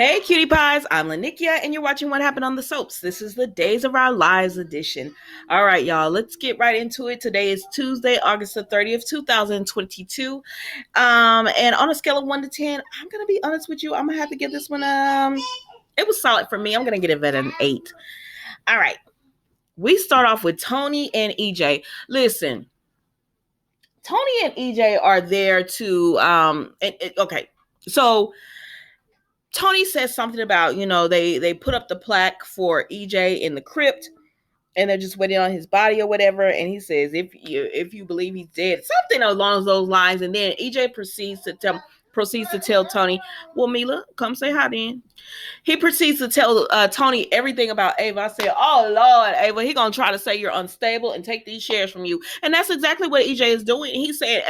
Hey, cutie pies, I'm Lanikia, and you're watching What Happened on the Soaps. This is the Days of Our Lives edition. All right, y'all, let's get right into it. Today is Tuesday, August the 30th, 2022. And on a scale of 1 to 10, I'm going to be honest with you. I'm going to have to give this one, it was solid for me. I'm going to give it an 8. All right, we start off with Tony and EJ. Listen, Tony and EJ are there to, okay, so Tony says something about, they put up the plaque for EJ in the crypt and they're just waiting on his body or whatever. And he says, if you believe he's dead, something along those lines. And then EJ proceeds to tell Tony, well, Mila, come say hi then. He proceeds to tell Tony everything about Ava. I said, oh, Lord, Ava, he going to try to say you're unstable and take these shares from you. And that's exactly what EJ is doing. He's saying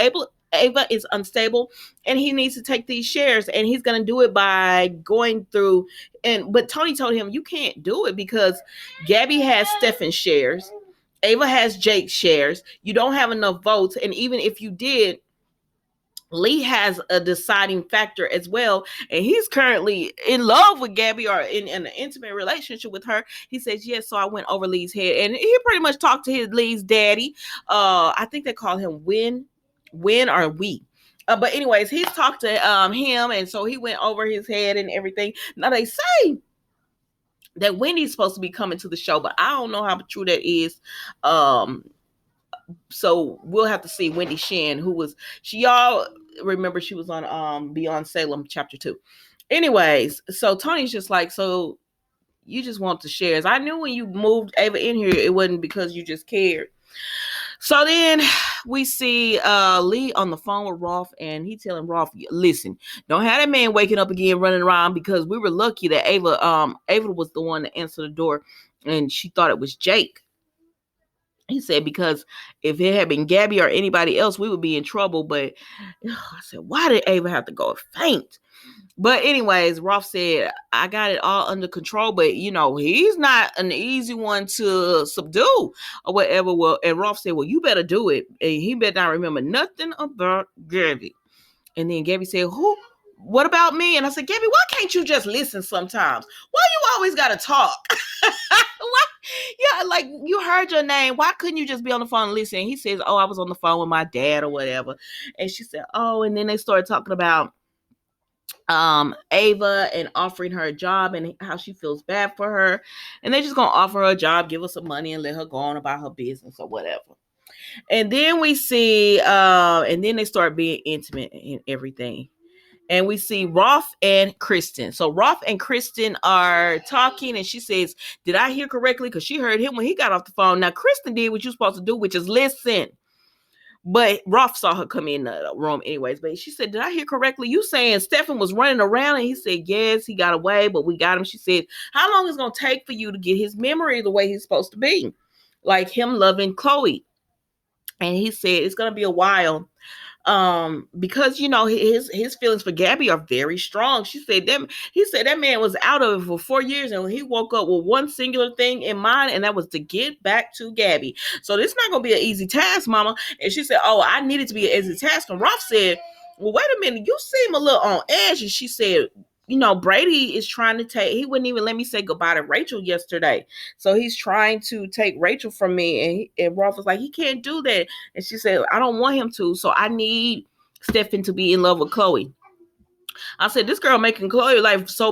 Ava is unstable and he needs to take these shares, and he's going to do it by going through. But Tony told him, you can't do it because Gabby has Stefan's shares. Ava has Jake's shares. You don't have enough votes. And even if you did, Lee has a deciding factor as well, and he's currently in love with Gabby or in an intimate relationship with her. He says, yes, so I went over Lee's head, and he pretty much talked to Lee's daddy. I think they call him Win or We. But anyways, he's talked to him, and so he went over his head and everything. Now they say that Wendy's supposed to be coming to the show, but I don't know how true that is. So we'll have to see. Wendy Shan, y'all remember she was on Beyond Salem chapter 2. Anyways, so Tony's just like, so you just want the shares. I knew when you moved Ava in here, it wasn't because you just cared. So then we see Lee on the phone with Rolf, and he telling Rolf, listen, don't have that man waking up again running around, because we were lucky that Ava was the one to answer the door, and she thought it was Jake. He said, because if it had been Gabby or anybody else, we would be in trouble. But I said, why did Ava have to go faint? But anyways, Rolf said, I got it all under control, but he's not an easy one to subdue or whatever. Well, and Rolf said, well, you better do it. And he better not remember nothing about Gabby. And then Gabby said, what about me? And I said, Gabby, why can't you just listen sometimes? Why you always got to talk? What? Yeah, like you heard your name. Why couldn't you just be on the phone and listen? And he says, oh, I was on the phone with my dad or whatever. And she said, oh, and then they started talking about Ava and offering her a job and how she feels bad for her. And they're just going to offer her a job, give her some money, and let her go on about her business or whatever. And then we see, and then they start being intimate and everything. And we see Rolf and Kristen. So Rolf and Kristen are talking, and she says, did I hear correctly? Because she heard him when he got off the phone. Now, Kristen did what you're supposed to do, which is listen. But Rolf saw her come in the room anyways. But she said, did I hear correctly? You saying Stefan was running around? And he said, yes, he got away, but we got him. She said, how long is it going to take for you to get his memory the way he's supposed to be? Like him loving Chloe. And he said, it's going to be a while. Because his feelings for Gabby are very strong. He said that man was out of it for 4 years, and he woke up with one singular thing in mind, and that was to get back to Gabby. So this is not gonna be an easy task, mama. And she said, oh, I need it to be an easy task. And Rolf said, well, wait a minute, you seem a little on edge. And she said, Brady is trying to he wouldn't even let me say goodbye to Rachel yesterday. So he's trying to take Rachel from me. And Rolf was like, he can't do that. And she said, I don't want him to. So I need Stefan to be in love with Chloe. I said, this girl making Chloe life so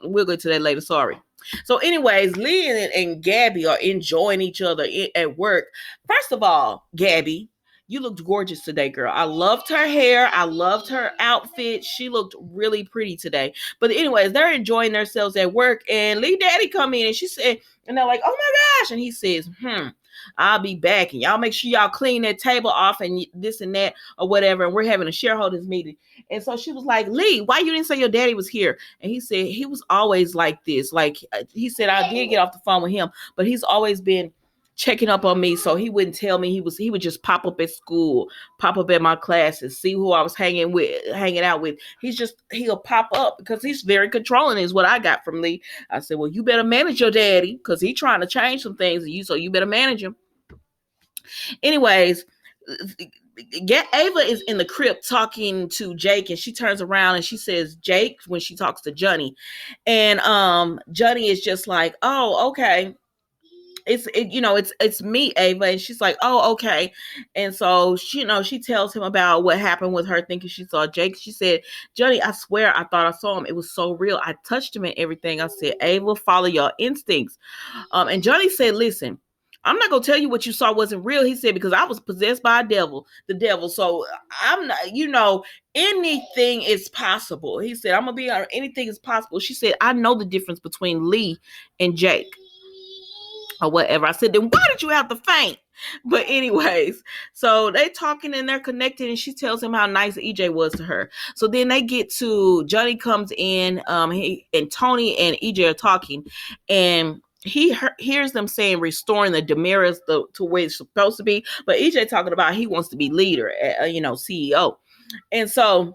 we'll go to that later. Sorry. So anyways, Lee and Gabby are enjoying each other at work. First of all, Gabby, you looked gorgeous today, girl. I loved her hair. I loved her outfit. She looked really pretty today. But anyways, they're enjoying themselves at work. And Lee Daddy come in and she said, and they're like, oh my gosh. And he says, I'll be back. And y'all make sure y'all clean that table off and this and that or whatever. And we're having a shareholders meeting. And so she was like, Lee, why you didn't say your daddy was here? And he said, he was always like this. Like he said, I did get off the phone with him, but he's always been checking up on me, so he wouldn't tell me. He would just pop up at school, pop up at my classes, see who I was hanging out with. He'll pop up because he's very controlling, is what I got from Lee. I said, well, you better manage your daddy because he's trying to change some things, so you better manage him. Anyways, Ava is in the crypt talking to Jake, and she turns around and she says Jake when she talks to Johnny, and Johnny is just like, oh, okay. It's me, Ava, and she's like, oh, okay. And so she tells him about what happened with her thinking she saw Jake. She said, Johnny, I swear I thought I saw him. It was so real. I touched him and everything. I said, Ava, follow your instincts. And Johnny said, listen, I'm not gonna tell you what you saw wasn't real. He said, because I was possessed by the devil. So I'm not, anything is possible. He said, I'm gonna be on anything is possible. She said, I know the difference between Lee and Jake. Or whatever. I said, then why did you have to faint? But anyways, so they talking and they're connected, and she tells him how nice EJ was to her. So then they get to Johnny comes in, he and Tony and EJ are talking, and he hears them saying restoring the Damaris to where it's supposed to be, but EJ talking about he wants to be leader, CEO, and so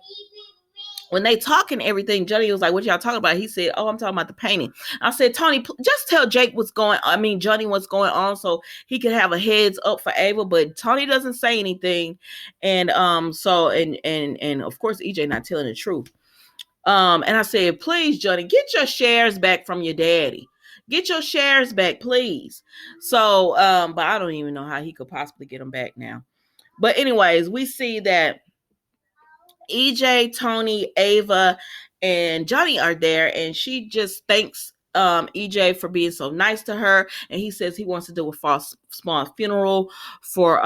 when they talking everything, Johnny was like, what y'all talking about? He said, oh, I'm talking about the painting. I said, Tony, just tell Johnny what's going on so he can have a heads up for Ava. But Tony doesn't say anything. And so and of course EJ not telling the truth. And I said, please, Johnny, get your shares back from your daddy. Get your shares back, please. So but I don't even know how he could possibly get them back now. But anyways, we see that EJ, Tony, Ava, and Johnny are there, and she just thanks EJ for being so nice to her, and he says he wants to do a small funeral for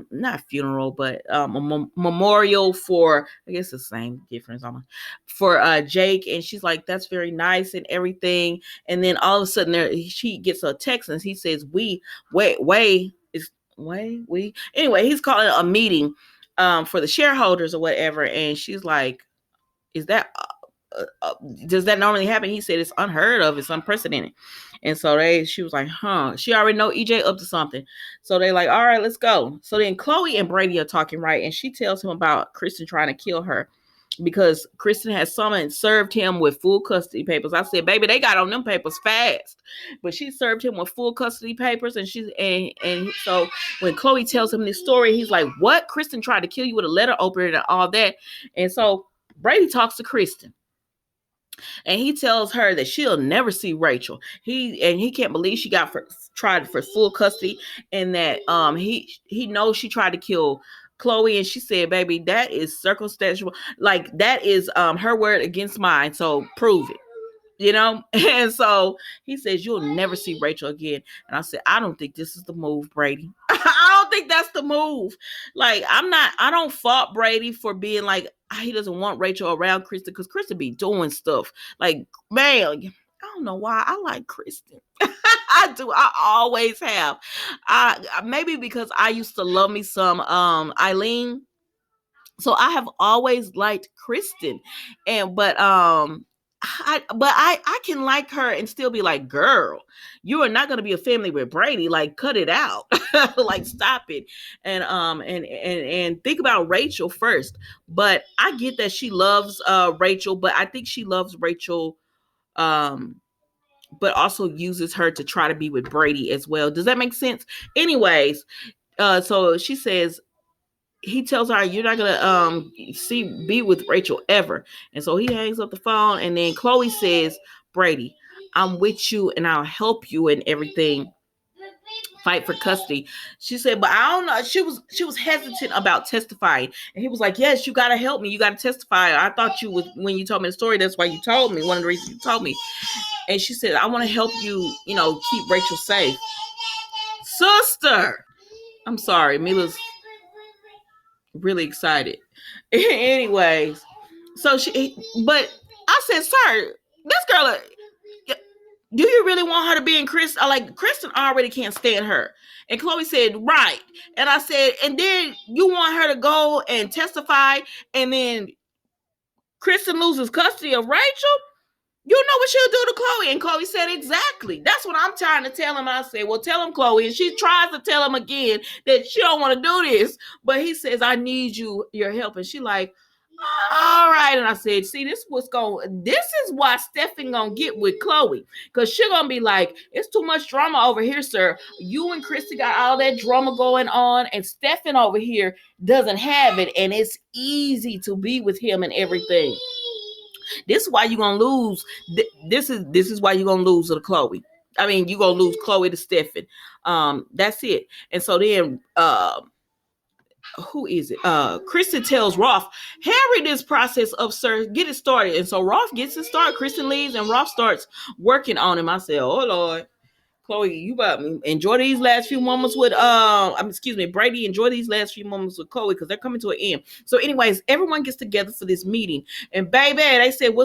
not funeral, but a memorial for, I guess the same difference almost, for Jake. And she's like, that's very nice and everything. And then all of a sudden she gets a text and he says, anyway, he's calling a meeting for the shareholders or whatever. And she's like, is that does that normally happen? He said it's unheard of, it's unprecedented. And so she was like, she already know EJ up to something. So they like, all right, let's go. So then Chloe and Brady are talking, right? And she tells him about Kristen trying to kill her because Kristen has served him with full custody papers. I said, baby, they got on them papers fast. But she served him with full custody papers, and so when Chloe tells him this story, he's like, what? Kristen tried to kill you with a letter opener and all that. And so Brady talks to Kristen, and he tells her that she'll never see Rachel. He can't believe she tried for full custody, and that he knows she tried to kill Chloe. And she said, baby, that is circumstantial. Like, that is her word against mine. So prove it. And so he says, you'll never see Rachel again. And I said, I don't think this is the move, Brady. I don't think that's the move. Like, I don't fault Brady for being like, he doesn't want Rachel around Kristen, because Kristen be doing stuff. Like, man, I don't know why I like Kristen. I do. I always have. Maybe because I used to love me some Eileen. So I have always liked Kristen. But I can like her and still be like, girl, you are not going to be a family with Brady. Like, cut it out. Like, stop it. And think about Rachel first. But I get that she loves Rachel, but I think she loves Rachel but also uses her to try to be with Brady as well. Does that make sense? Anyways, so she says, he tells her, you're not gonna be with Rachel ever. And so he hangs up the phone, and then Chloe says, Brady, I'm with you and I'll help you and everything. Fight for custody. She said, but I don't know. She was hesitant about testifying. And he was like, yes, you gotta help me. You gotta testify. I thought you was, when you told me the story, that's why you told me. One of the reasons you told me. And she said, I want to help you, keep Rachel safe. Sister. I'm sorry. Mila's really excited. Anyways, but I said, sir, this girl, do you really want her to be in Kristen? Like, Kristen already can't stand her. And Chloe said, right. And I said, and then you want her to go and testify, and then Kristen loses custody of Rachel? You know what she'll do to Chloe? And Chloe said, exactly. That's what I'm trying to tell him. I said, well, tell him, Chloe. And she tries to tell him again that she don't want to do this. But he says, I need your help. And she like, All right. And I said, see, this is why Stefan gonna get with Chloe. Cause she gonna be like, it's too much drama over here, sir. You and Christy got all that drama going on, and Stefan over here doesn't have it, and it's easy to be with him and everything. This is why you're gonna lose. This is why you're gonna lose to Chloe. I mean, you're gonna lose Chloe to Stefan. That's it. And so then who is it? Kristen tells Rolf, hurry this process up, sir. Get it started. And so Rolf gets it started. Kristen leaves and Rolf starts working on him. I said, oh Lord, Chloe, you about to enjoy these last few moments with Brady, enjoy these last few moments with Chloe because they're coming to an end. So, anyways, everyone gets together for this meeting. And baby, they said,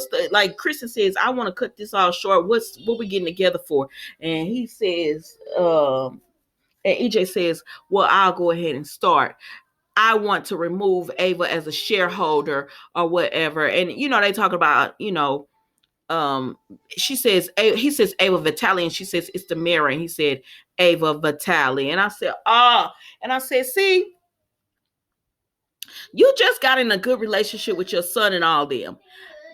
Kristen says, I want to cut this all short. What we getting together for? And he says, and EJ says, well, I'll go ahead and start. I want to remove Ava as a shareholder or whatever. And, they talk about, he says Ava Vitale, and she says it's the mayor. And he said Ava Vitale. And I said, see, you just got in a good relationship with your son and all them.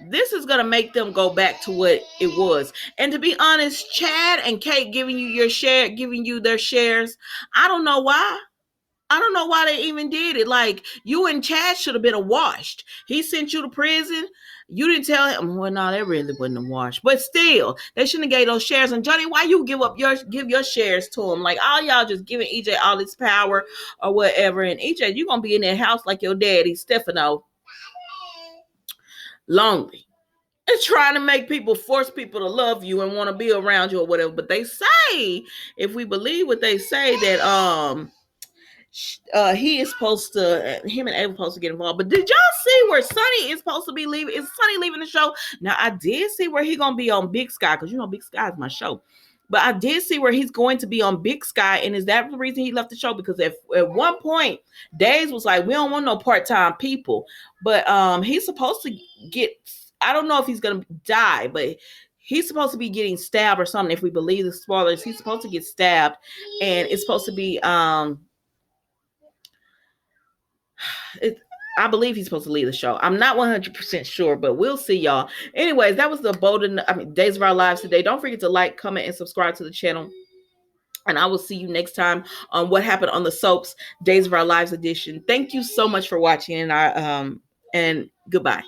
This is going to make them go back to what it was. And to be honest, Chad and Kate giving you their shares. I don't know why. I don't know why they even did it. Like, you and Chad should have been washed. He sent you to prison. You didn't tell him. Well, no, they really wasn't a wash. But still, they shouldn't have gave those shares. And Johnny, why you give your shares to him? Like, all y'all just giving EJ all this power or whatever. And EJ, you're going to be in that house like your daddy, Stefano. Lonely. It's trying to force people to love you and want to be around you or whatever. But they say, if we believe what they say, that he is supposed to, him and Ava supposed to get involved. But did y'all see where Sonny is supposed to be leaving? Is Sonny leaving the show? Now, I did see where he's going to be on Big Sky, because Big Sky is my show. But I did see where he's going to be on Big Sky. And is that the reason he left the show? Because at one point, Days was like, we don't want no part-time people. But he's supposed to get, I don't know if he's going to die, but he's supposed to be getting stabbed or something. If we believe the spoilers, he's supposed to get stabbed. And it's supposed to be, I believe he's supposed to leave the show. I'm not 100% sure, but we'll see, y'all. Anyways, that was the Days of Our Lives today. Don't forget to like, comment, and subscribe to the channel. And I will see you next time on What Happened on the Soaps Days of Our Lives edition. Thank you so much for watching, and goodbye.